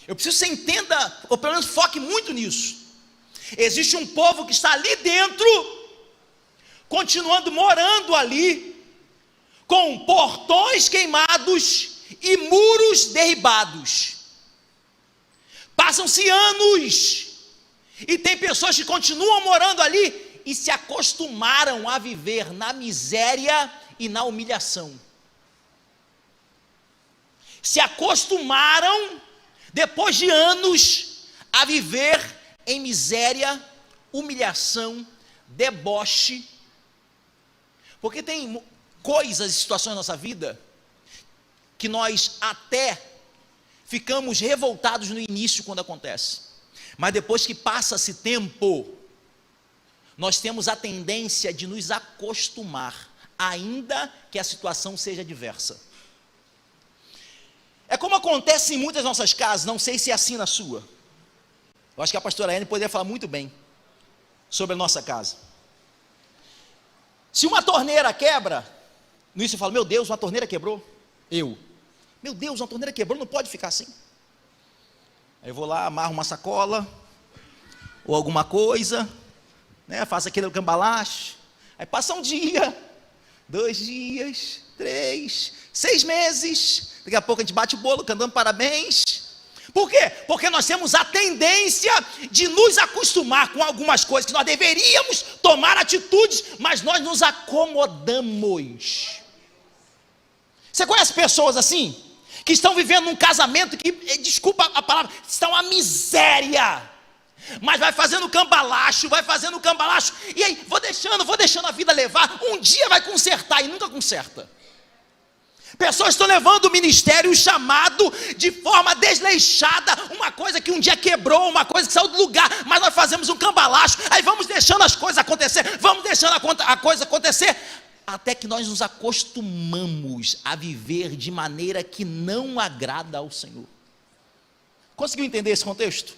Eu preciso que você entenda, ou pelo menos foque muito nisso. Existe um povo que está ali dentro, continuando morando ali, com portões queimados e muros derribados. Passam-se anos, e tem pessoas que continuam morando ali, e se acostumaram a viver na miséria e na humilhação. Se acostumaram, depois de anos, a viver em miséria, humilhação, deboche. Porque tem coisas e situações na nossa vida que nós até ficamos revoltados no início quando acontece, mas depois que passa-se tempo, nós temos a tendência de nos acostumar, ainda que a situação seja diversa. É como acontece em muitas nossas casas, não sei se é assim na sua. Eu acho que a pastora Anne poderia falar muito bem sobre a nossa casa. Se uma torneira quebra, no início eu falo, meu Deus, uma torneira quebrou. Meu Deus, uma torneira quebrou, não pode ficar assim. Aí eu vou lá, amarro uma sacola, ou alguma coisa, né, faço aquele cambalache. Aí passa um dia, 2 dias, 3, 6 meses, daqui a pouco a gente bate o bolo, cantando parabéns. Por quê? Porque nós temos a tendência de nos acostumar com algumas coisas que nós deveríamos tomar atitudes, mas nós nos acomodamos. Você conhece pessoas assim? Que estão vivendo um casamento que, desculpa a palavra, estão a miséria, mas vai fazendo cambalacho, e aí vou deixando a vida levar, um dia vai consertar e nunca conserta. Pessoas estão levando o ministério, o chamado, de forma desleixada, uma coisa que um dia quebrou, uma coisa que saiu do lugar, mas nós fazemos um cambalacho, aí vamos deixando as coisas acontecer, a coisa acontecer, até que nós nos acostumamos a viver de maneira que não agrada ao Senhor. Conseguiu entender esse contexto?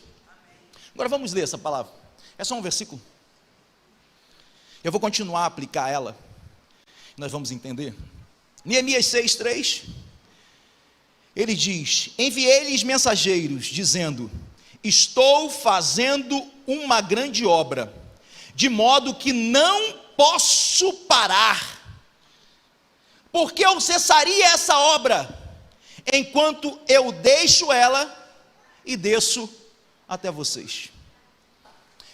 Agora vamos ler essa palavra, é só um versículo, eu vou continuar a aplicar ela, nós vamos entender. Neemias 6:3, ele diz, enviei-lhes mensageiros, dizendo, estou fazendo uma grande obra, de modo que não posso parar, porque eu cessaria essa obra, enquanto eu deixo ela e desço até vocês.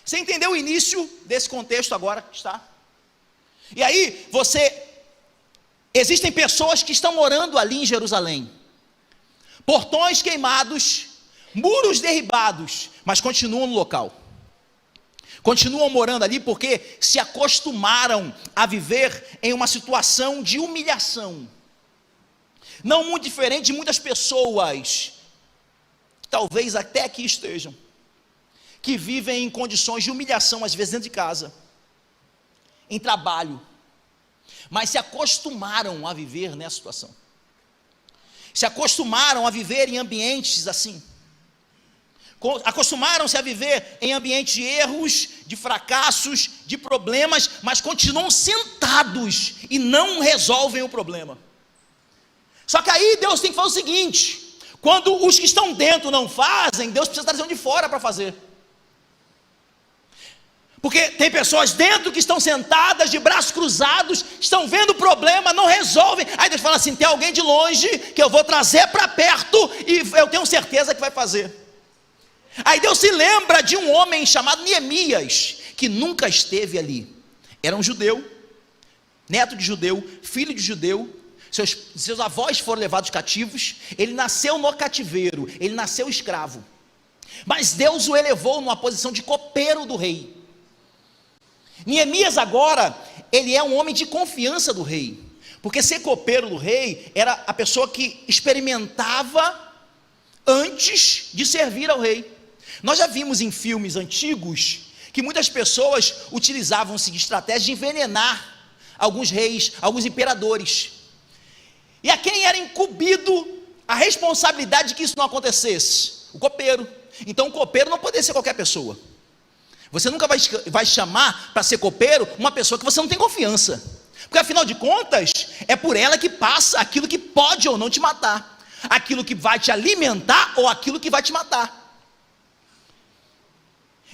Você entendeu o início desse contexto agora, está? E aí, existem pessoas que estão morando ali em Jerusalém, portões queimados, muros derribados, mas continuam no local, continuam morando ali porque se acostumaram a viver em uma situação de humilhação, não muito diferente de muitas pessoas, talvez até aqui estejam, que vivem em condições de humilhação, às vezes dentro de casa, em trabalho, mas se acostumaram a viver nessa situação, se acostumaram a viver em ambientes assim, acostumaram-se a viver em ambientes de erros, de fracassos, de problemas, mas continuam sentados e não resolvem o problema. Só que aí Deus tem que fazer o seguinte, quando os que estão dentro não fazem, Deus precisa trazer um de fora para fazer. Porque tem pessoas dentro que estão sentadas, de braços cruzados, estão vendo o problema, não resolvem, aí Deus fala assim, tem alguém de longe, que eu vou trazer para perto, e eu tenho certeza que vai fazer. Aí Deus se lembra de um homem chamado Neemias, que nunca esteve ali, era um judeu, neto de judeu, filho de judeu, seus avós foram levados cativos, ele nasceu no cativeiro, ele nasceu escravo, mas Deus o elevou numa posição de copeiro do rei. Neemias agora, ele é um homem de confiança do rei, porque ser copeiro do rei, era a pessoa que experimentava antes de servir ao rei. Nós já vimos em filmes antigos, que muitas pessoas utilizavam-se de estratégia de envenenar alguns reis, alguns imperadores, e a quem era incumbido a responsabilidade de que isso não acontecesse? O copeiro. Então o copeiro não poderia ser qualquer pessoa. Você nunca vai chamar para ser copeiro uma pessoa que você não tem confiança, porque afinal de contas, é por ela que passa aquilo que pode ou não te matar. aquilo que vai te alimentar ou aquilo que vai te matar.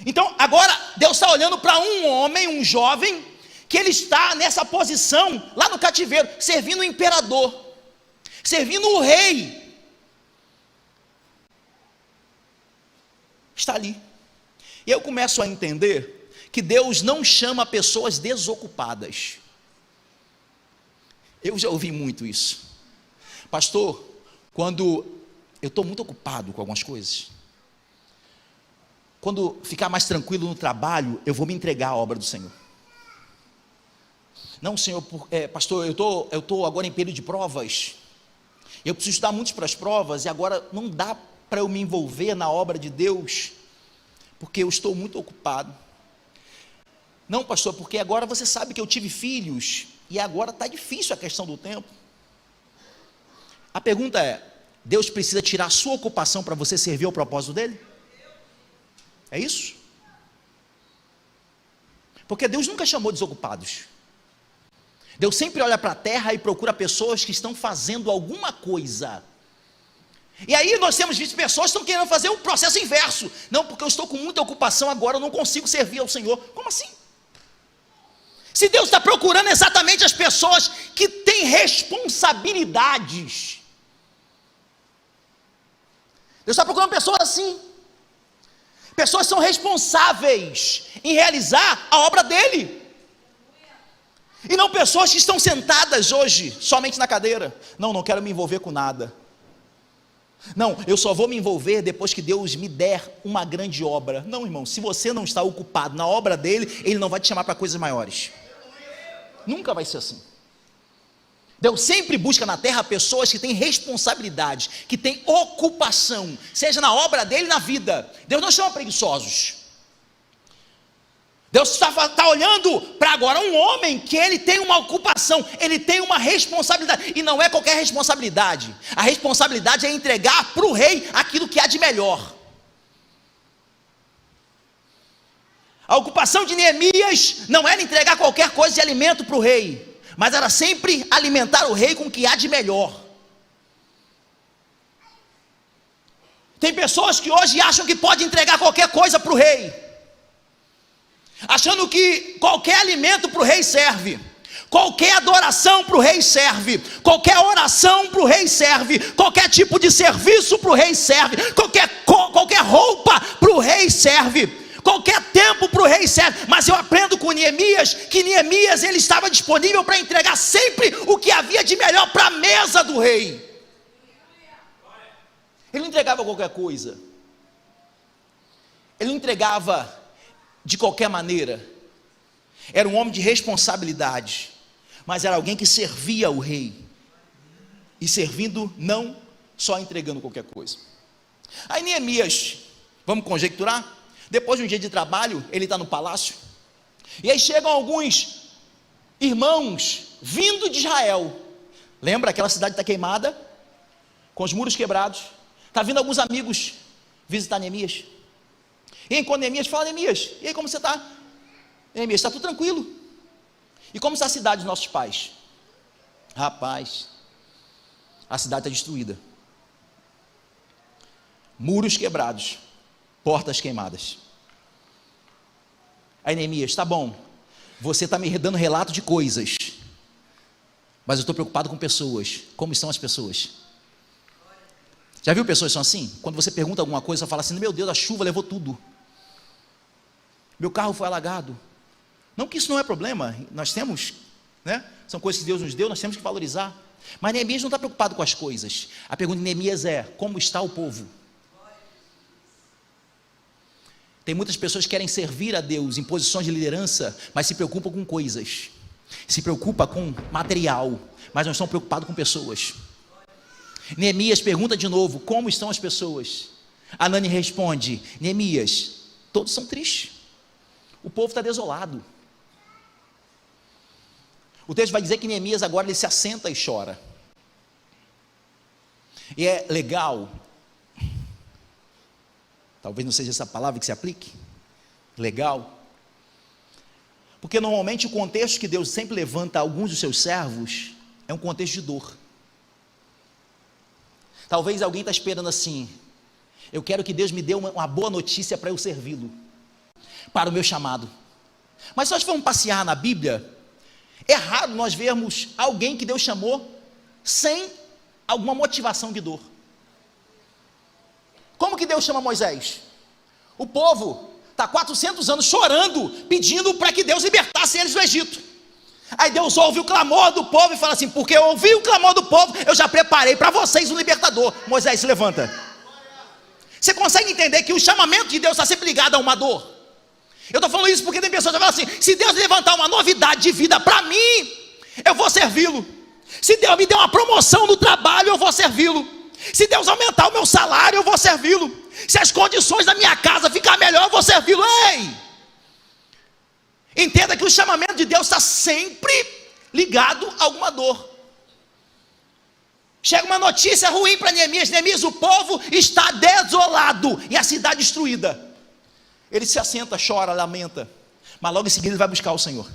Então, agora, Deus está olhando para um homem, um jovem, que ele está nessa posição, lá no cativeiro, servindo o imperador, servindo o rei. Está ali. E eu começo a entender que Deus não chama pessoas desocupadas. Eu já ouvi muito isso. Pastor, quando eu estou muito ocupado com algumas coisas, quando ficar mais tranquilo no trabalho, eu vou me entregar à obra do Senhor. Não, Senhor, pastor, eu estou agora em período de provas, eu preciso estudar muito para as provas, e agora não dá para eu me envolver na obra de Deus, porque eu estou muito ocupado. Não, pastor, porque agora você sabe que eu tive filhos, e agora está difícil a questão do tempo. A pergunta é, Deus precisa tirar a sua ocupação para você servir ao propósito dele? É isso? Porque Deus nunca chamou desocupados. Deus sempre olha para a terra e procura pessoas que estão fazendo alguma coisa. E aí nós temos visto pessoas que estão querendo fazer o processo inverso. Não, porque eu estou com muita ocupação agora, eu não consigo servir ao Senhor. Como assim? Se Deus está procurando exatamente as pessoas que têm responsabilidades. Deus está procurando pessoas assim. Pessoas que são responsáveis em realizar a obra dele. E não pessoas que estão sentadas hoje somente na cadeira. Não quero me envolver com nada. Não, eu só vou me envolver depois que Deus me der uma grande obra. Não, irmão, se você não está ocupado na obra dele, ele não vai te chamar para coisas maiores. Nunca vai ser assim. Deus sempre busca na terra pessoas que têm responsabilidade, que têm ocupação, seja na obra dele, na vida. Deus não chama preguiçosos. Deus está olhando para agora um homem que ele tem uma ocupação, ele tem uma responsabilidade, e não é qualquer responsabilidade. A responsabilidade é entregar para o rei aquilo que há de melhor. A ocupação de Neemias não era entregar qualquer coisa de alimento para o rei, mas era sempre alimentar o rei com o que há de melhor. Tem pessoas que hoje acham que pode entregar qualquer coisa para o rei, achando que qualquer alimento para o rei serve, qualquer adoração para o rei serve, qualquer oração para o rei serve, qualquer tipo de serviço para o rei serve, qualquer roupa para o rei serve, qualquer tempo para o rei serve. Mas eu aprendo com Neemias, que Neemias ele estava disponível para entregar sempre o que havia de melhor para a mesa do rei. Ele não entregava qualquer coisa, ele não entregava de qualquer maneira. Era um homem de responsabilidade, mas era alguém que servia o rei, e servindo, não só entregando qualquer coisa. Aí Neemias, vamos conjecturar, depois de um dia de trabalho, ele está no palácio, e aí chegam alguns irmãos vindo de Israel. Lembra, aquela cidade está queimada, com os muros quebrados. Está vindo alguns amigos visitar Neemias. E enquanto Neemias fala, Neemias, e aí como você está? Neemias, está tudo tranquilo. E como está a cidade dos nossos pais? Rapaz, a cidade está destruída. Muros quebrados, portas queimadas. Aí Neemias, tá bom, você está me dando relato de coisas, mas eu estou preocupado com pessoas. Como estão as pessoas? Já viu pessoas que são assim? Quando você pergunta alguma coisa, você fala assim, meu Deus, a chuva levou tudo, meu carro foi alagado. Não que isso não é problema, nós temos, né? São coisas que Deus nos deu, nós temos que valorizar. Mas Neemias não está preocupado com as coisas. A pergunta de Neemias é, como está o povo? Tem muitas pessoas que querem servir a Deus em posições de liderança, mas se preocupam com coisas, se preocupam com material, mas não estão preocupados com pessoas. Neemias pergunta de novo, como estão as pessoas? Anani responde, Neemias, todos são tristes, o povo está desolado. O texto vai dizer que Neemias agora ele se assenta e chora. E é legal, talvez não seja essa palavra que se aplique, legal, porque normalmente o contexto que Deus sempre levanta alguns dos seus servos é um contexto de dor. Talvez alguém está esperando assim: eu quero que Deus me dê uma boa notícia para eu servi-lo, para o meu chamado. Mas se nós formos passear na Bíblia, é raro nós vermos alguém que Deus chamou sem alguma motivação de dor. Como que Deus chama Moisés? O povo está 400 anos chorando, pedindo para que Deus libertasse eles do Egito. Aí Deus ouve o clamor do povo e fala assim: porque eu ouvi o clamor do povo, eu já preparei para vocês um libertador. Moisés, se levanta. Você consegue entender que o chamamento de Deus está sempre ligado a uma dor? Eu estou falando isso porque tem pessoas que falam assim: se Deus levantar uma novidade de vida para mim, eu vou servi-lo. Se Deus me der uma promoção no trabalho, eu vou servi-lo. Se Deus aumentar o meu salário, eu vou servi-lo. Se as condições da minha casa ficar melhor, eu vou servi-lo. Ei! Entenda que o chamamento de Deus está sempre ligado a alguma dor. Chega uma notícia ruim para Neemias: Neemias, o povo está desolado e a cidade destruída. Ele se assenta, chora, lamenta, mas logo em seguida ele vai buscar o Senhor.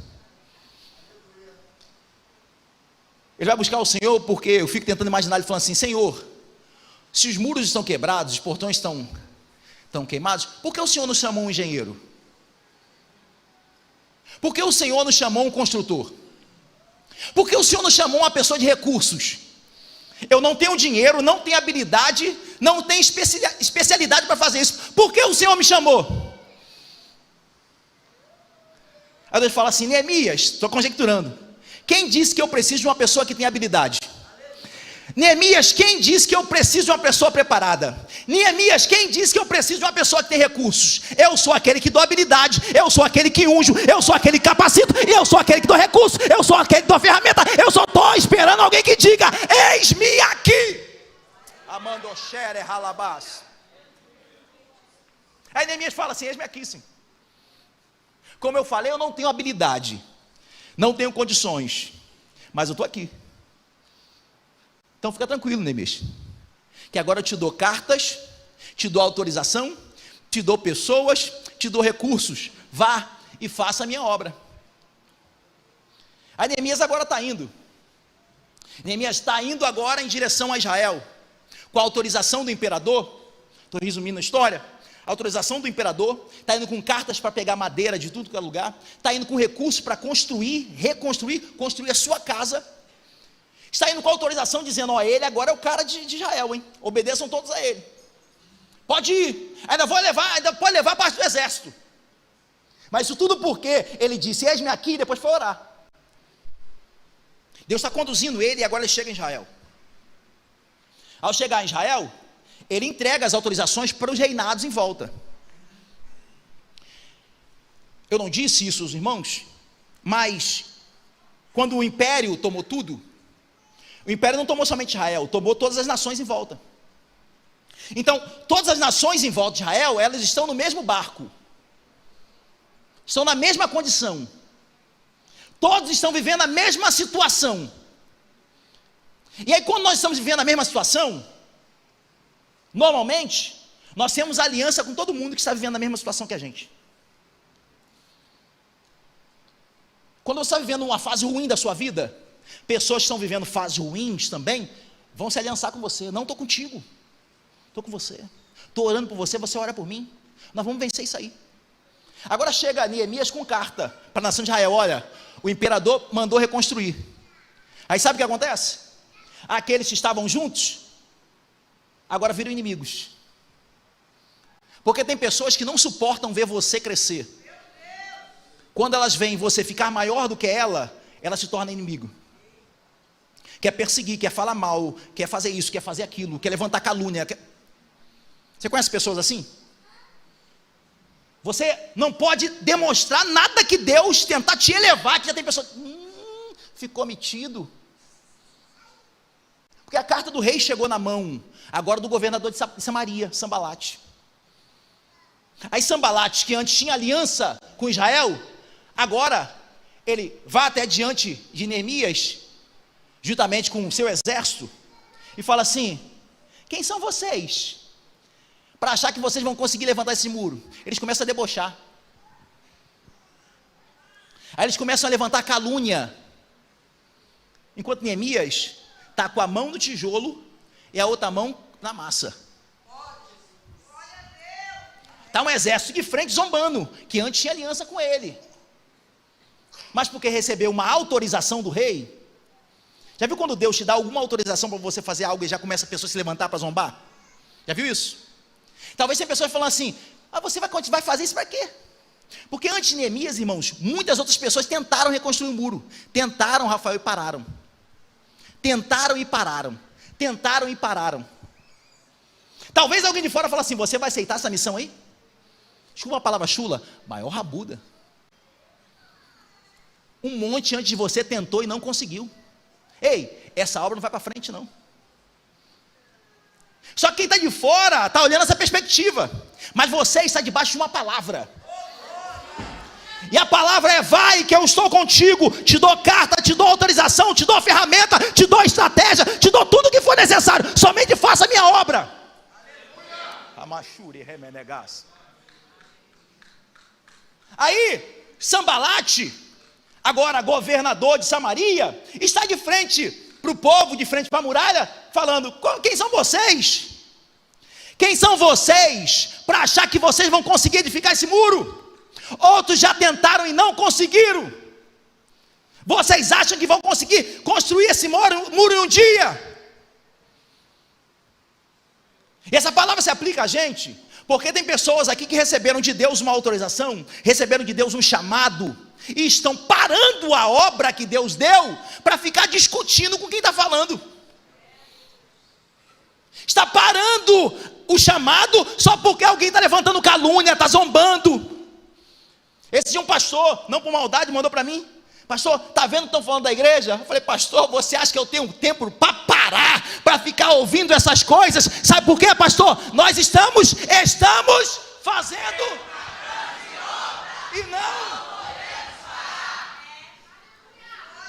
Ele vai buscar o Senhor porque eu fico tentando imaginar ele falando assim: Senhor, se os muros estão quebrados, os portões estão queimados, por que o Senhor não chamou um engenheiro? Por que o Senhor não chamou um construtor? Por que o Senhor não chamou uma pessoa de recursos? Eu não tenho dinheiro, não tenho habilidade, não tenho especialidade para fazer isso. Por que o Senhor me chamou? Aí Deus fala assim: Neemias, estou conjecturando, quem disse que eu preciso de uma pessoa que tem habilidade? Neemias, quem disse que eu preciso de uma pessoa preparada? Neemias, quem disse que eu preciso de uma pessoa que tem recursos? Eu sou aquele que dou habilidade, eu sou aquele que unjo, eu sou aquele que capacito, eu sou aquele que dou recurso, eu sou aquele que dou ferramenta. Eu só estou esperando alguém que diga: eis-me aqui. Amando Xere Halabás. Aí Neemias fala assim: eis-me aqui, sim. Como eu falei, eu não tenho habilidade, não tenho condições, mas eu estou aqui. Então fica tranquilo, Neemias, que agora eu te dou cartas, te dou autorização, te dou pessoas, te dou recursos. Vá e faça a minha obra. Aí Neemias agora está indo. Neemias está indo agora em direção a Israel, com a autorização do imperador. Estou resumindo a história. A autorização do imperador, está indo com cartas para pegar madeira de tudo que é lugar, está indo com recursos para construir, reconstruir, construir a sua casa. Está indo com autorização dizendo: ó, ele agora é o cara de Israel, hein? Obedeçam todos a ele. Pode ir, ainda pode levar parte do exército. Mas isso tudo porque ele disse: eis-me aqui, e depois foi orar. Deus está conduzindo ele e agora ele chega em Israel. Ao chegar em Israel, ele entrega as autorizações para os reinados em volta. Eu não disse isso aos irmãos, mas quando o império tomou tudo, o império não tomou somente Israel, tomou todas as nações em volta. Então, todas as nações em volta de Israel, elas estão no mesmo barco, estão na mesma condição, todos estão vivendo a mesma situação. E aí, quando nós estamos vivendo a mesma situação, normalmente, nós temos aliança com todo mundo que está vivendo a mesma situação que a gente. Quando você está vivendo uma fase ruim da sua vida, pessoas que estão vivendo fases ruins também vão se aliançar com você. Não, estou contigo, estou com você, estou orando por você, você ora por mim, nós vamos vencer isso aí. Agora chega Neemias com carta para a nação de Israel: olha, o imperador mandou reconstruir. Aí sabe o que acontece? Aqueles que estavam juntos agora viram inimigos, porque tem pessoas que não suportam ver você crescer. Quando elas veem você ficar maior do que ela se torna inimigo. Quer perseguir, quer falar mal, quer fazer isso, quer fazer aquilo, quer levantar calúnia. Você conhece pessoas assim? Você não pode demonstrar nada que Deus tentar te elevar, que já tem pessoas, ficou metido. Porque a carta do rei chegou na mão, agora do governador de Samaria, Sambalate. Aí Sambalate, que antes tinha aliança com Israel, agora ele vai até diante de Neemias, juntamente com o seu exército, e fala assim: quem são vocês para achar que vocês vão conseguir levantar esse muro? Eles começam a debochar. Aí eles começam a levantar calúnia, enquanto Neemias está com a mão no tijolo e a outra mão na massa. Está um exército de frente zombando, que antes tinha aliança com ele. Mas porque recebeu uma autorização do rei. Já viu quando Deus te dá alguma autorização para você fazer algo e já começa a pessoa a se levantar para zombar? Já viu isso? Talvez tenha pessoas falando assim, você vai fazer isso para quê? Porque antes de Neemias, irmãos, muitas outras pessoas tentaram reconstruir o muro. Tentaram, Rafael, e pararam. Tentaram e pararam. Tentaram e pararam. Talvez alguém de fora fale assim, você vai aceitar essa missão aí? Desculpa a palavra chula, maior rabuda. Um monte antes de você tentou e não conseguiu. Ei, essa obra não vai para frente não. Só que quem está de fora está olhando essa perspectiva. Mas você está debaixo de uma palavra. E a palavra é: vai que eu estou contigo. Te dou carta, te dou autorização, te dou ferramenta, te dou estratégia, te dou tudo o que for necessário. Somente faça a minha obra. Amachuri remenegas. Aí, Sambalate, agora governador de Samaria, está de frente para o povo, de frente para a muralha, falando: quem são vocês? Quem são vocês para achar que vocês vão conseguir edificar esse muro? Outros já tentaram e não conseguiram. Vocês acham que vão conseguir construir esse muro em um dia? E essa palavra se aplica a gente, porque tem pessoas aqui que receberam de Deus uma autorização, receberam de Deus um chamado, e estão parando a obra que Deus deu, para ficar discutindo com quem está falando. Está parando o chamado, só porque alguém está levantando calúnia, está zombando. Esse dia um pastor, não por maldade, mandou para mim: pastor, está vendo o que estão falando da igreja? Eu falei: pastor, você acha que eu tenho tempo para parar, para ficar ouvindo essas coisas? Sabe por quê, pastor? Nós estamos fazendo e não.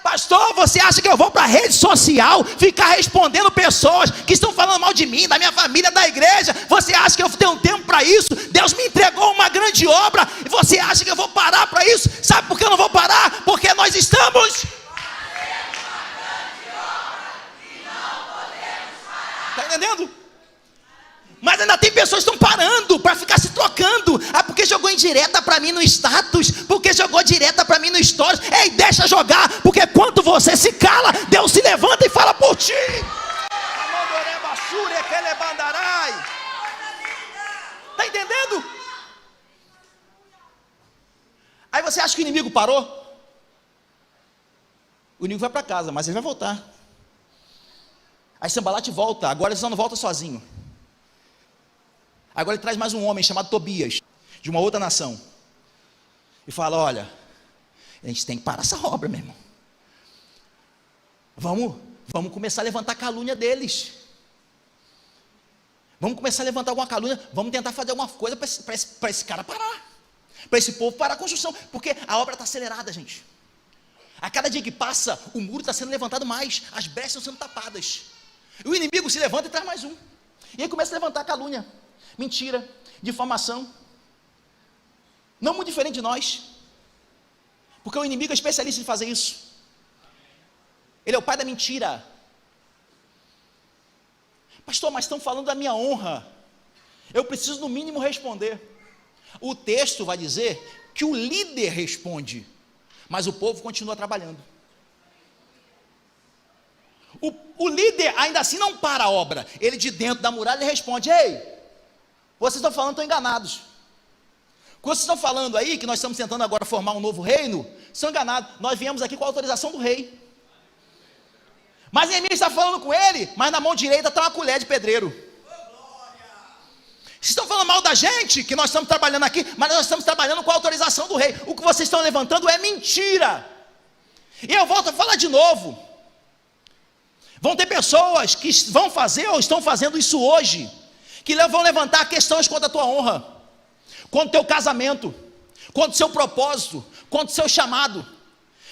Pastor, você acha que eu vou para a rede social ficar respondendo pessoas que estão falando mal de mim, da minha família, da igreja? Você acha que eu tenho tempo para isso? Deus me entregou uma grande obra e você acha que eu vou parar para isso? Sabe por que eu não vou parar? Porque nós estamos... Está entendendo? Mas ainda tem pessoas que estão parando para ficar se trocando. Porque jogou indireta para mim no status, porque jogou direta para mim no stories. Ei, deixa jogar, porque quando você se cala, Deus se levanta e fala por ti. Está entendendo? Aí você acha que o inimigo parou? O inimigo vai para casa, mas ele vai voltar. Aí Sambalate volta, agora ele só não volta sozinho. Agora ele traz mais um homem chamado Tobias, de uma outra nação, e fala: olha, a gente tem que parar essa obra, meu irmão. Vamos começar a levantar a calúnia deles. Vamos começar a levantar alguma calúnia. Vamos tentar fazer alguma coisa para esse cara parar, para esse povo parar a construção, porque a obra está acelerada, gente. A cada dia que passa, o muro está sendo levantado mais, as brechas estão sendo tapadas. E o inimigo se levanta e traz mais um. E aí começa a levantar a calúnia, mentira, difamação. Não muito diferente de nós, porque o inimigo é especialista em fazer isso. Ele é o pai da mentira. Pastor, mas estão falando da minha honra. Eu preciso no mínimo responder. O texto vai dizer que o líder responde, mas o povo continua trabalhando. O líder ainda assim não para a obra. Ele de dentro da muralha responde: ei, vocês estão falando, estão enganados. Quando vocês estão falando aí que nós estamos tentando agora formar um novo reino, são enganados. Nós viemos aqui com a autorização do rei. Mas Neemias está falando com ele, mas na mão direita está uma colher de pedreiro. Vocês estão falando mal da gente, que nós estamos trabalhando aqui, mas nós estamos trabalhando com a autorização do rei. O que vocês estão levantando é mentira. E eu volto a falar de novo. Vão ter pessoas que vão fazer ou estão fazendo isso hoje, que vão levantar questões contra a tua honra, contra o teu casamento, contra o seu propósito, contra o seu chamado.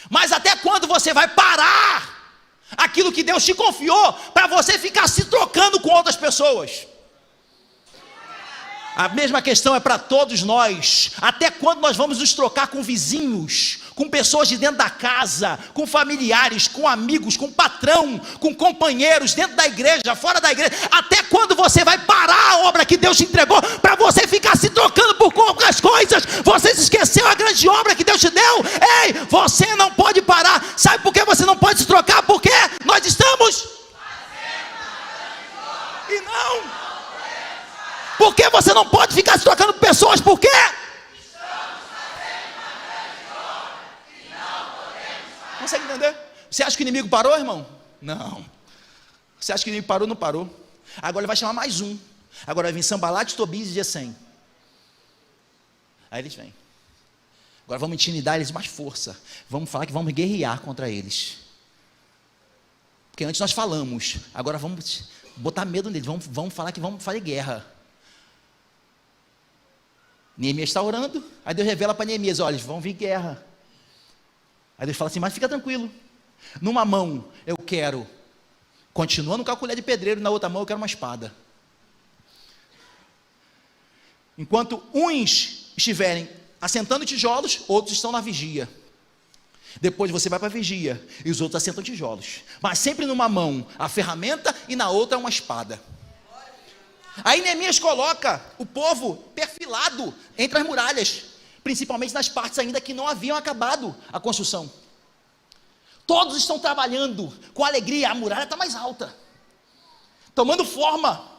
Mas até quando você vai parar aquilo que Deus te confiou, para você ficar se trocando com outras pessoas? A mesma questão é para todos nós. Até quando nós vamos nos trocar com vizinhos, com pessoas de dentro da casa, com familiares, com amigos, com patrão, com companheiros, dentro da igreja, fora da igreja? Até quando você vai parar a obra que Deus te entregou para você ficar se trocando por poucas coisas? Você se esqueceu a grande obra que Deus te deu? Ei, você não pode parar. Sabe por que você não pode se trocar? Porque nós estamos... E não... Por que você não pode ficar se trocando por pessoas? Por quê? Consegue entender? Você acha que o inimigo parou, irmão? Não. Você acha que o inimigo parou? Não parou. Agora ele vai chamar mais um. Agora vai vir Sambalate, Tobias e Gesem. Aí eles vêm. Agora vamos intimidar eles mais força. Vamos falar que vamos guerrear contra eles. Porque antes nós falamos. Agora vamos botar medo neles. Vamos falar que vamos fazer guerra. Neemias está orando, aí Deus revela para Neemias: olha, vão vir guerra. Aí Deus fala assim: mas fica tranquilo, numa mão eu quero, continuando com a colher de pedreiro, na outra mão eu quero uma espada. Enquanto uns estiverem assentando tijolos, outros estão na vigia. Depois você vai para a vigia, e os outros assentam tijolos, mas sempre numa mão a ferramenta e na outra uma espada. Aí Neemias coloca o povo perfilado entre as muralhas, principalmente nas partes ainda que não haviam acabado a construção. Todos estão trabalhando com alegria. A muralha está mais alta, tomando forma.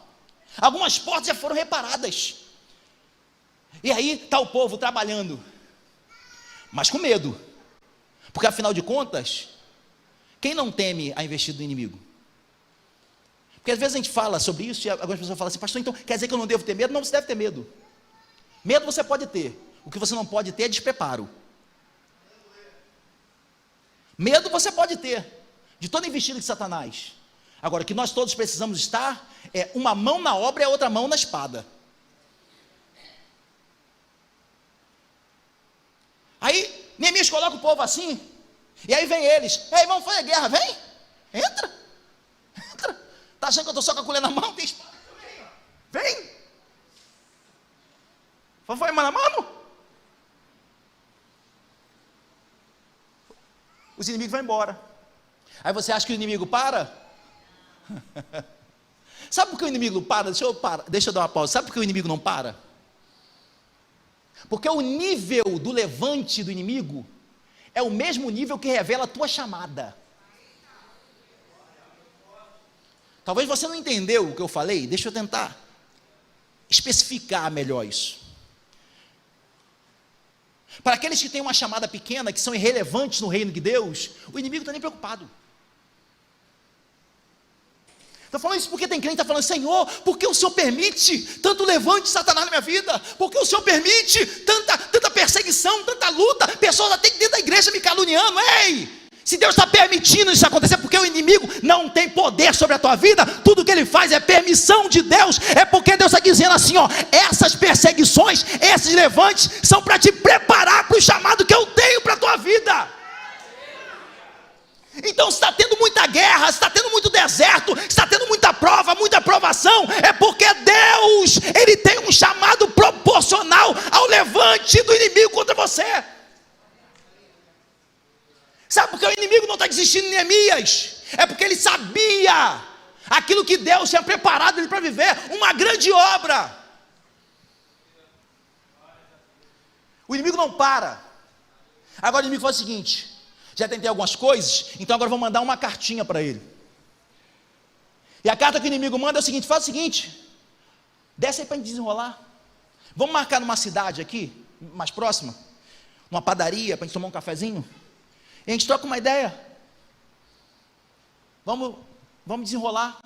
Algumas portas já foram reparadas. E aí está o povo trabalhando, mas com medo, porque afinal de contas, quem não teme a investida do inimigo? Porque às vezes a gente fala sobre isso e algumas pessoas falam assim: pastor, então quer dizer que eu não devo ter medo? Não, você deve ter medo. Medo você pode ter. O que você não pode ter é despreparo. Medo você pode ter de toda investida de Satanás. Agora, o que nós todos precisamos estar é uma mão na obra e a outra mão na espada. Aí Neemias coloca o povo assim, e aí vem eles: ei, vamos fazer guerra, vem, entra. Está achando que eu estou só com a colher na mão? Tem espada também, ó. Vem! Foi na mão? Os inimigos vão embora. Aí você acha que o inimigo para? Sabe por que o inimigo não para? Deixa eu dar uma pausa. Sabe por que o inimigo não para? Porque o nível do levante do inimigo é o mesmo nível que revela a tua chamada. Talvez você não entendeu o que eu falei. Deixa eu tentar especificar melhor isso. Para aqueles que têm uma chamada pequena, que são irrelevantes no reino de Deus, o inimigo não está nem preocupado. Estou falando isso porque tem crente que está falando: Senhor, por que o Senhor permite tanto levante de Satanás na minha vida? Por que o Senhor permite tanta perseguição, tanta luta? Pessoas até dentro da igreja me caluniando. Ei! Se Deus está permitindo isso acontecer, porque o inimigo não tem poder sobre a tua vida. Tudo que ele faz é permissão de Deus. É porque Deus está dizendo assim: ó, essas perseguições, esses levantes são para te preparar para o chamado que eu tenho para a tua vida. Então, se está tendo muita guerra, se está tendo muito deserto, se está tendo muita prova, muita provação, é porque Deus, ele tem um chamado proporcional ao levante do inimigo contra você. Sabe por que o inimigo não está desistindo de Neemias? É porque ele sabia aquilo que Deus tinha preparado ele para viver, uma grande obra. O inimigo não para. Agora o inimigo faz o seguinte: já tentei algumas coisas, então agora vou mandar uma cartinha para ele. E a carta que o inimigo manda é o seguinte: faz o seguinte, desce aí para a gente desenrolar. Vamos marcar numa cidade aqui, mais próxima, numa padaria, para a gente tomar um cafezinho. E a gente troca uma ideia. Vamos desenrolar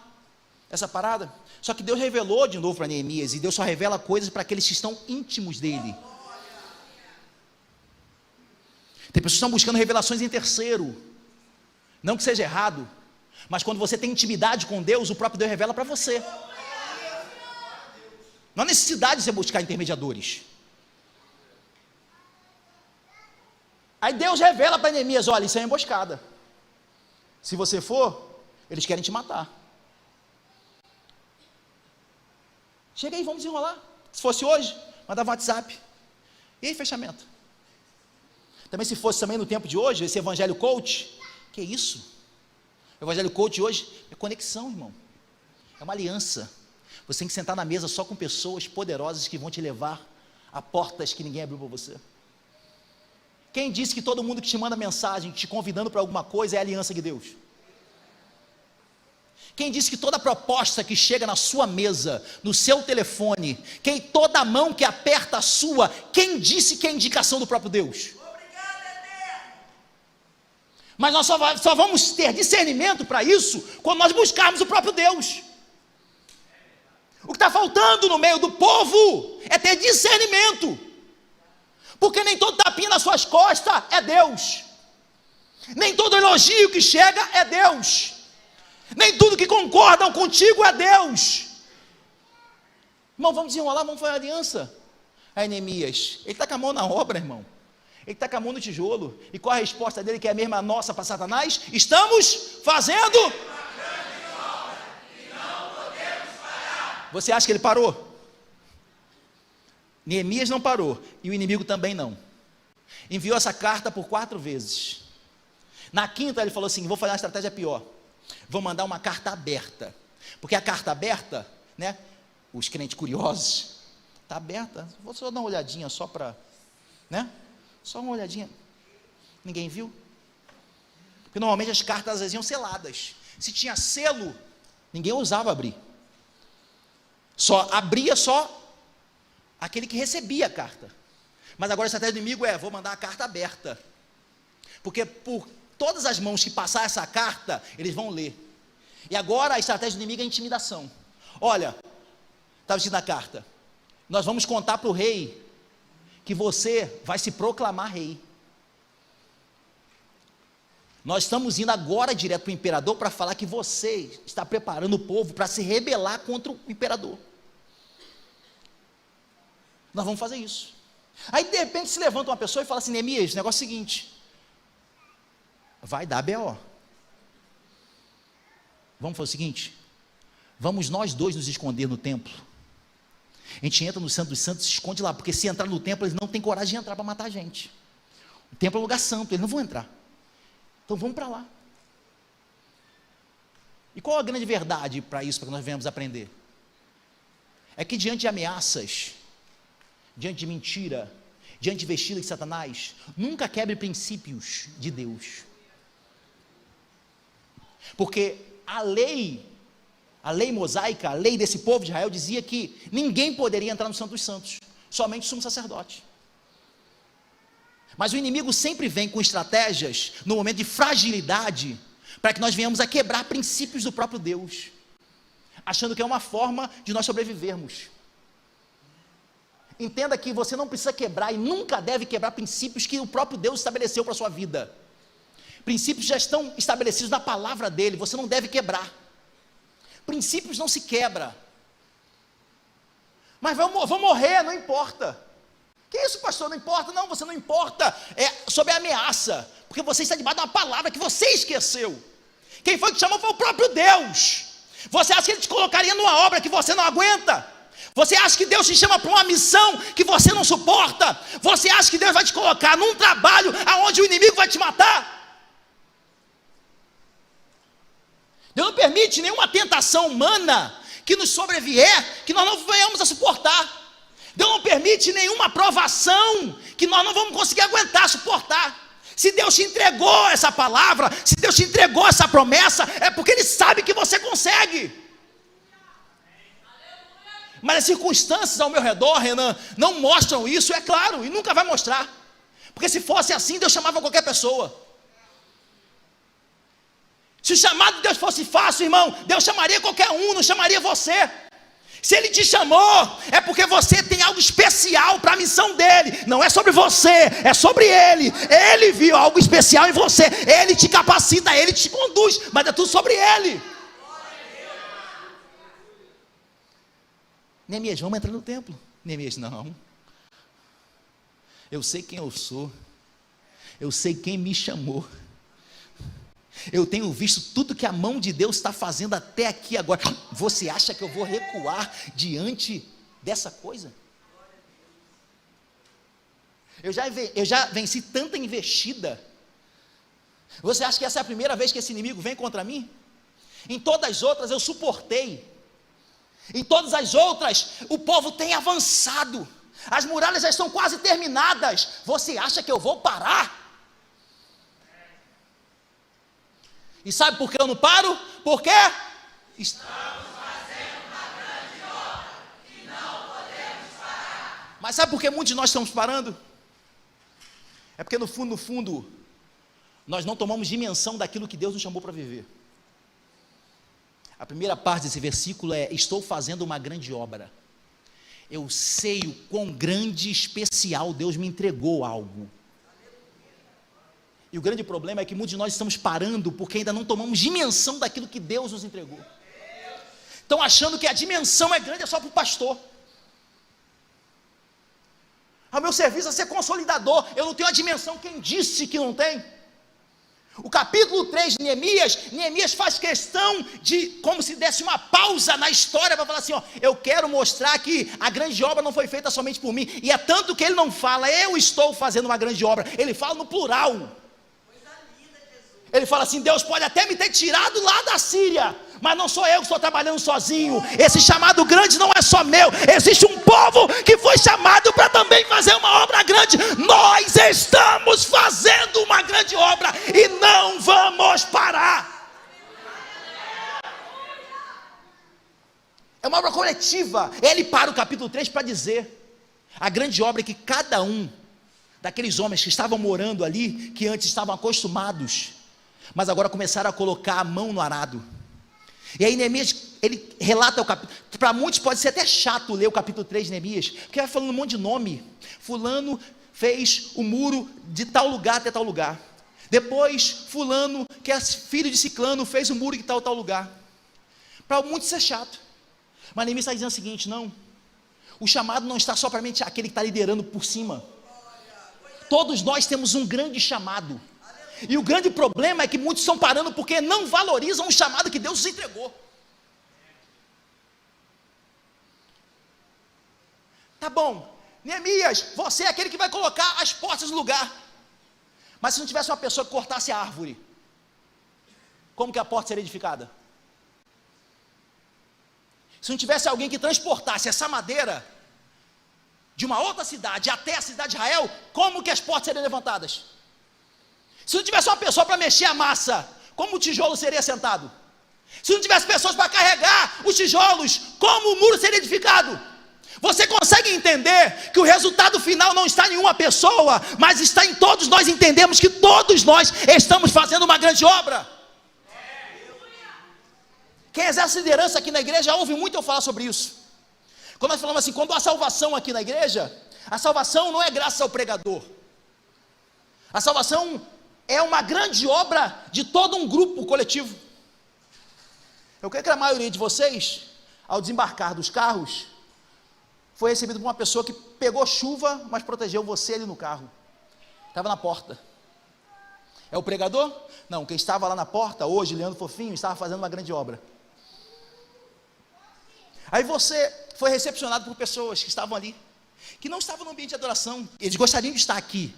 essa parada. Só que Deus revelou de novo para Neemias, e Deus só revela coisas para aqueles que estão íntimos dele. Tem pessoas que estão buscando revelações em terceiro. Não que seja errado, mas quando você tem intimidade com Deus, o próprio Deus revela para você. Não há necessidade de você buscar intermediadores. Aí Deus revela para Neemias: olha, isso é uma emboscada. Se você for, eles querem te matar. Chega aí, vamos desenrolar. Se fosse hoje, mandava WhatsApp. E aí, fechamento. Também se fosse também no tempo de hoje, esse evangelho coach, que isso? O evangelho coach hoje é conexão, irmão. É uma aliança. Você tem que sentar na mesa só com pessoas poderosas que vão te levar a portas que ninguém abriu para você. Quem disse que todo mundo que te manda mensagem, te convidando para alguma coisa, é a aliança de Deus? Quem disse que toda proposta que chega na sua mesa, no seu telefone, toda mão que aperta a sua, quem disse que é indicação do próprio Deus? Mas nós só vamos ter discernimento para isso, quando nós buscarmos o próprio Deus. O que está faltando no meio do povo, é ter discernimento, porque nem todo tapinha nas suas costas é Deus, nem todo elogio que chega é Deus, nem tudo que concordam contigo é Deus. Irmão, vamos desenrolar, vamos fazer aliança. Aí Neemias, ele está com a mão na obra, irmão, ele está com a mão no tijolo, e qual a resposta dele, que é a mesma nossa para Satanás? Estamos fazendo. Você acha que ele parou? Neemias não parou, e o inimigo também não. Enviou essa carta por 4 vezes. Na quinta ele falou assim: vou fazer uma estratégia pior, vou mandar uma carta aberta, porque a carta aberta, né, os crentes curiosos, está aberta, vou só dar uma olhadinha só para, né, só uma olhadinha, ninguém viu, porque normalmente as cartas às vezes iam seladas, se tinha selo, ninguém ousava abrir, só abria só aquele que recebia a carta. Mas agora a estratégia do inimigo vou mandar a carta aberta, porque por todas as mãos que passar essa carta, eles vão ler. E agora a estratégia do inimigo é a intimidação. Olha, estava escrito na carta: nós vamos contar para o rei que você vai se proclamar rei. Nós estamos indo agora direto para o imperador para falar que você está preparando o povo para se rebelar contra o imperador. Nós vamos fazer isso. Aí de repente se levanta uma pessoa e fala assim: Neemias, o negócio é o seguinte, vai dar BO. Vamos fazer o seguinte, vamos nós dois nos esconder no templo. A gente entra no Santo dos Santos e se esconde lá, porque se entrar no templo, eles não têm coragem de entrar para matar a gente. O templo é um lugar santo, eles não vão entrar. Então vamos para lá. E qual a grande verdade para isso, para que nós venhamos aprender? É que diante de ameaças, diante de mentira, diante de vestida de Satanás, nunca quebre princípios de Deus. Porque a lei mosaica, a lei desse povo de Israel dizia que ninguém poderia entrar no Santo dos Santos, somente o sumo sacerdote. Mas o inimigo sempre vem com estratégias no momento de fragilidade, para que nós venhamos a quebrar princípios do próprio Deus, achando que é uma forma de nós sobrevivermos. Entenda que você não precisa quebrar e nunca deve quebrar princípios que o próprio Deus estabeleceu para a sua vida. Princípios já estão estabelecidos na palavra dele, você não deve quebrar. Princípios não se quebra. Mas vou morrer, não importa. Que isso, pastor? Não importa? Não, você não importa. É sobre a ameaça, porque você está debaixo de uma palavra que você esqueceu. Quem foi que te chamou foi o próprio Deus. Você acha que ele te colocaria numa obra que você não aguenta? Você acha que Deus te chama para uma missão que você não suporta? Você acha que Deus vai te colocar num trabalho aonde o inimigo vai te matar? Deus não permite nenhuma tentação humana que nos sobrevier, que nós não venhamos a suportar. Deus não permite nenhuma provação que nós não vamos conseguir aguentar, suportar. Se Deus te entregou essa palavra, se Deus te entregou essa promessa, é porque Ele sabe que você consegue. Mas as circunstâncias ao meu redor, Renan, não mostram isso, é claro, e nunca vai mostrar. Porque se fosse assim, Deus chamava qualquer pessoa. Se o chamado de Deus fosse fácil, irmão, Deus chamaria qualquer um, não chamaria você. Se Ele te chamou, é porque você tem algo especial para a missão dEle. Não é sobre você, é sobre Ele. Ele viu algo especial em você, Ele te capacita, Ele te conduz, mas é tudo sobre Ele. Neemias, vamos entrar no templo. Neemias, não. Eu sei quem eu sou. Eu sei quem me chamou. Eu tenho visto tudo que a mão de Deus está fazendo até aqui agora. Você acha que eu vou recuar diante dessa coisa? Eu já venci tanta investida. Você acha que essa é a primeira vez que esse inimigo vem contra mim? Em todas as outras eu suportei. Em todas as outras o povo tem avançado. As muralhas já estão quase terminadas. Você acha que eu vou parar? E sabe por que eu não paro? Porque estamos fazendo uma grande obra e não podemos parar. Mas sabe por que muitos de nós estamos parando? É porque no fundo, nós não tomamos dimensão daquilo que Deus nos chamou para viver. A primeira parte desse versículo é: estou fazendo uma grande obra. Eu sei o quão grande e especial Deus me entregou algo. E o grande problema é que muitos de nós estamos parando porque ainda não tomamos dimensão daquilo que Deus nos entregou. Estão achando que a dimensão é grande, é só para o pastor. O meu serviço é ser consolidador. Eu não tenho a dimensão. Quem disse que não tem? O capítulo 3 de Neemias faz questão de, como se desse uma pausa na história, para falar assim, ó, eu quero mostrar que a grande obra não foi feita somente por mim. E é tanto que ele não fala, eu estou fazendo uma grande obra. Ele fala no plural. Ele fala assim, Deus pode até me ter tirado lá da Síria, mas não sou eu que estou trabalhando sozinho. Esse chamado grande não é só meu. Existe um povo que foi chamado para também fazer uma obra grande. Nós estamos fazendo uma grande obra e não vamos parar. É uma obra coletiva. Ele para o capítulo 3 para dizer: a grande obra é que cada um daqueles homens que estavam morando ali, que antes estavam acostumados, mas agora começaram a colocar a mão no arado. E aí Neemias, ele relata o capítulo. Para muitos pode ser até chato ler o capítulo 3 de Neemias, porque vai falando um monte de nome. Fulano fez o muro de tal lugar até tal lugar. Depois fulano, que é filho de Ciclano, fez o muro de tal lugar. Para muitos isso é chato. Mas Neemias está dizendo o seguinte: não, o chamado não está só para aquele que está liderando por cima. Todos nós temos um grande chamado. E o grande problema é que muitos estão parando porque não valorizam o chamado que Deus nos entregou. Tá bom, Neemias, você é aquele que vai colocar as portas no lugar. Mas se não tivesse uma pessoa que cortasse a árvore, como que a porta seria edificada? Se não tivesse alguém que transportasse essa madeira de uma outra cidade até a cidade de Israel, como que as portas seriam levantadas? Se não tivesse uma pessoa para mexer a massa, como o tijolo seria assentado? Se não tivesse pessoas para carregar os tijolos, como o muro seria edificado? Você consegue entender que o resultado final não está em uma pessoa, mas está em todos nós entendemos que todos nós estamos fazendo uma grande obra? Quem exerce liderança aqui na igreja ouve muito eu falar sobre isso. Quando nós falamos assim, quando há salvação aqui na igreja, a salvação não é graças ao pregador. A salvação é uma grande obra de todo um grupo coletivo. Eu creio que a maioria de vocês, ao desembarcar dos carros, foi recebido por uma pessoa que pegou chuva, mas protegeu você ali no carro. Estava na porta. É o pregador? Não, quem estava lá na porta hoje, Leandro Fofinho, estava fazendo uma grande obra. Aí você foi recepcionado por pessoas que estavam ali, que não estavam no ambiente de adoração. Eles gostariam de estar aqui,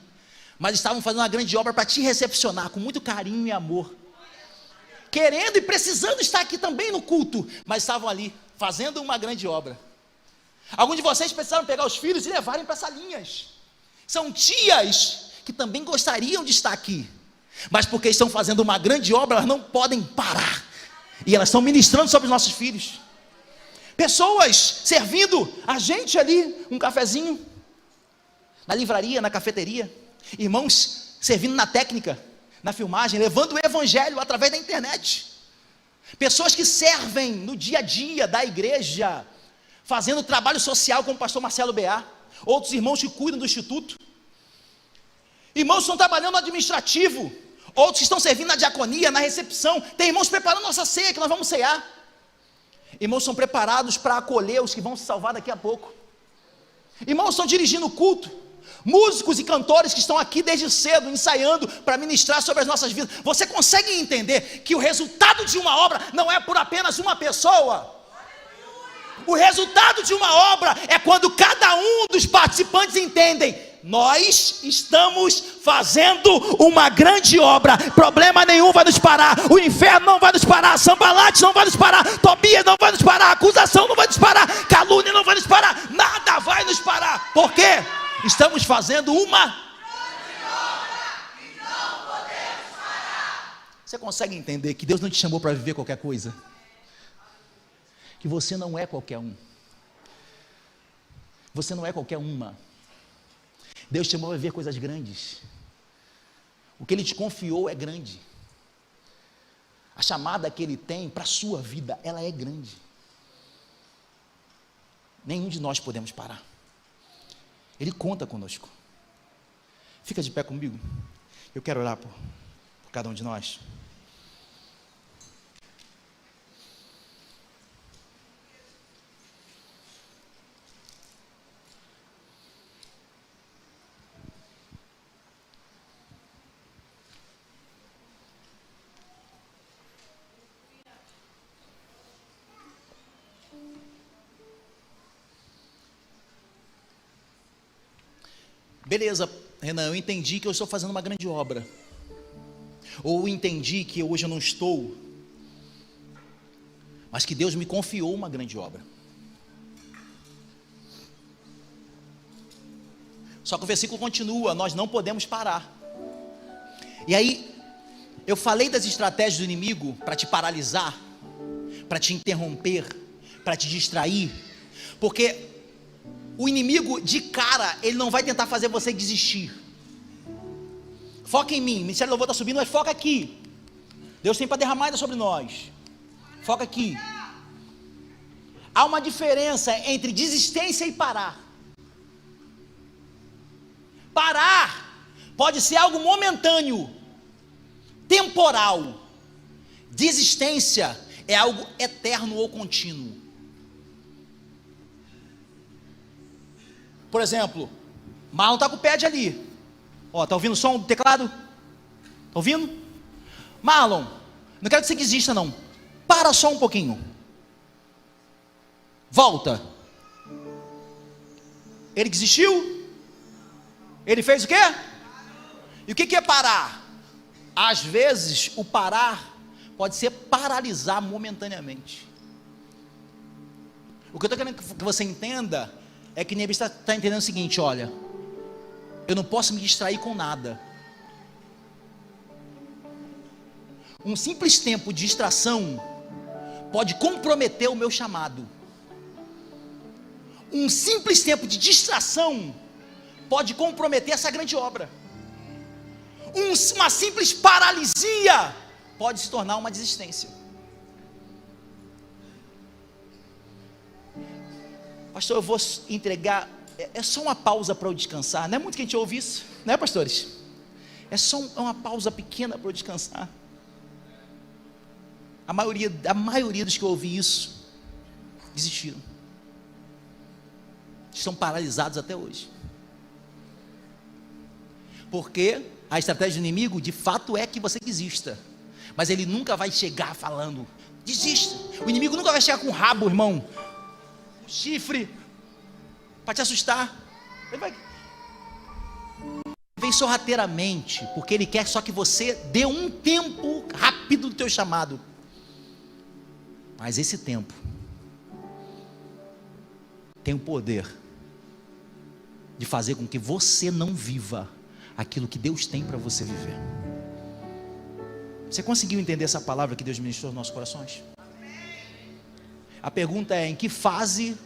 mas estavam fazendo uma grande obra para te recepcionar com muito carinho e amor, querendo e precisando estar aqui também no culto, mas estavam ali fazendo uma grande obra. Alguns de vocês precisaram pegar os filhos e levarem para salinhas. São tias que também gostariam de estar aqui, mas porque estão fazendo uma grande obra, elas não podem parar, e elas estão ministrando sobre os nossos filhos. Pessoas servindo a gente ali um cafezinho na livraria, na cafeteria. Irmãos servindo na técnica, na filmagem, levando o evangelho através da internet. Pessoas que servem no dia a dia da igreja, fazendo trabalho social como o pastor Marcelo Beá. Outros irmãos que cuidam do instituto. Irmãos que estão trabalhando no administrativo. Outros que estão servindo na diaconia, na recepção. Tem irmãos preparando nossa ceia, que nós vamos cear. Irmãos são preparados para acolher os que vão se salvar daqui a pouco. Irmãos estão dirigindo o culto. Músicos e cantores que estão aqui desde cedo, ensaiando para ministrar sobre as nossas vidas. Você consegue entender que o resultado de uma obra não é por apenas uma pessoa? O resultado de uma obra é quando cada um dos participantes entendem: nós estamos fazendo uma grande obra, problema nenhum vai nos parar, o inferno não vai nos parar, Sambalate não vai nos parar, Tobias não vai nos parar, acusação não vai nos parar, calúnia não vai nos parar, nada vai nos parar. Por quê? Estamos fazendo uma grande obra e não podemos parar. Você consegue entender que Deus não te chamou para viver qualquer coisa? Que você não é qualquer um. Você não é qualquer uma. Deus te chamou para viver coisas grandes. O que Ele te confiou é grande. A chamada que Ele tem para a sua vida, ela é grande. Nenhum de nós podemos parar. Ele conta conosco. Fica de pé comigo. Eu quero orar por cada um de nós. Beleza, Renan, eu entendi que eu estou fazendo uma grande obra. Ou entendi que hoje eu não estou, mas que Deus me confiou uma grande obra. Só que o versículo continua: nós não podemos parar. E aí, eu falei das estratégias do inimigo para te paralisar, para te interromper, para te distrair, porque o inimigo, de cara, ele não vai tentar fazer você desistir. Foca em mim, o Ministério do Louvor está subindo, mas foca aqui. Deus tem para derramar ainda sobre nós. Foca aqui. Há uma diferença entre desistência e parar. Parar pode ser algo momentâneo, temporal. Desistência é algo eterno ou contínuo. Por exemplo, Marlon está com o pad ali. Ó, tá ouvindo o som do teclado? Tá ouvindo? Marlon, não quero que você desista não. Para só um pouquinho. Volta. Ele desistiu? Ele fez o quê? E o que é parar? Às vezes o parar pode ser paralisar momentaneamente. O que eu estou querendo que você entenda é que Neemias está entendendo o seguinte: olha, eu não posso me distrair com nada. Um simples tempo de distração pode comprometer o meu chamado. Um simples tempo de distração pode comprometer essa grande obra. Uma simples paralisia pode se tornar uma desistência. Pastor, eu vou entregar, é só uma pausa para eu descansar. Não é muito que a gente ouve isso, né, pastores? É só uma pausa pequena para eu descansar. A maioria dos que eu ouvi isso desistiram. Estão paralisados até hoje. Porque a estratégia do inimigo de fato é que você desista, mas ele nunca vai chegar falando desista. O inimigo nunca vai chegar com o rabo, irmão, chifre, para te assustar. Ele vem sorrateiramente, porque ele quer só que você dê um tempo rápido do teu chamado. Mas esse tempo tem o poder de fazer com que você não viva aquilo que Deus tem para você viver. Você conseguiu entender essa palavra que Deus ministrou nos nossos corações? A pergunta é: em que fase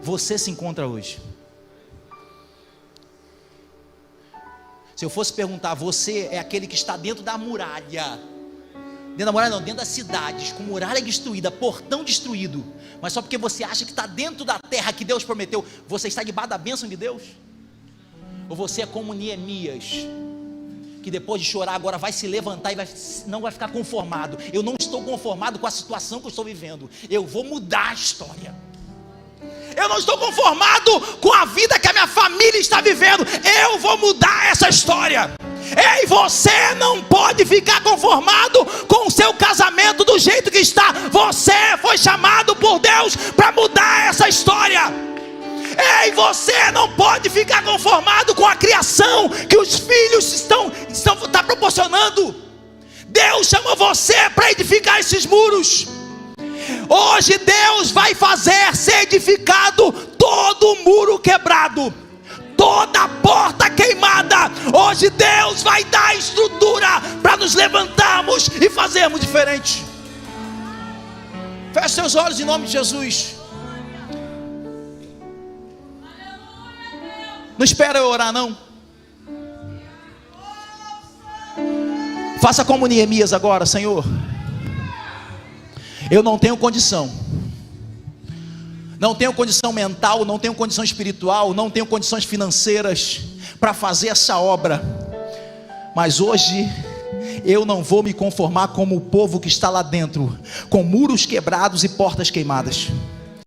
você se encontra hoje? Se eu fosse perguntar, você é aquele que está dentro da muralha, dentro da muralha não, dentro das cidades, com muralha destruída, portão destruído, mas só porque você acha que está dentro da terra que Deus prometeu, você está debaixo da bênção de Deus? Ou você é como Neemias, que depois de chorar agora vai se levantar e não vai ficar conformado? Eu não estou conformado com a situação que eu estou vivendo, eu vou mudar a história. Eu não estou conformado com a vida que a minha família está vivendo, eu vou mudar essa história. Ei, você não pode ficar conformado com o seu casamento do jeito que está. Você foi chamado por Deus para mudar essa história. Ei, você não pode ficar conformado com a criação que os filhos estão proporcionando. Deus chama você para edificar esses muros. Hoje Deus vai fazer ser edificado todo o muro quebrado, toda a porta queimada. Hoje Deus vai dar a estrutura para nos levantarmos e fazermos diferente. Feche seus olhos em nome de Jesus. Não espera eu orar não. Faça como Neemias agora. Senhor, eu não tenho condição. Não tenho condição mental, não tenho condição espiritual, não tenho condições financeiras para fazer essa obra. Mas hoje eu não vou me conformar como o povo que está lá dentro, com muros quebrados e portas queimadas.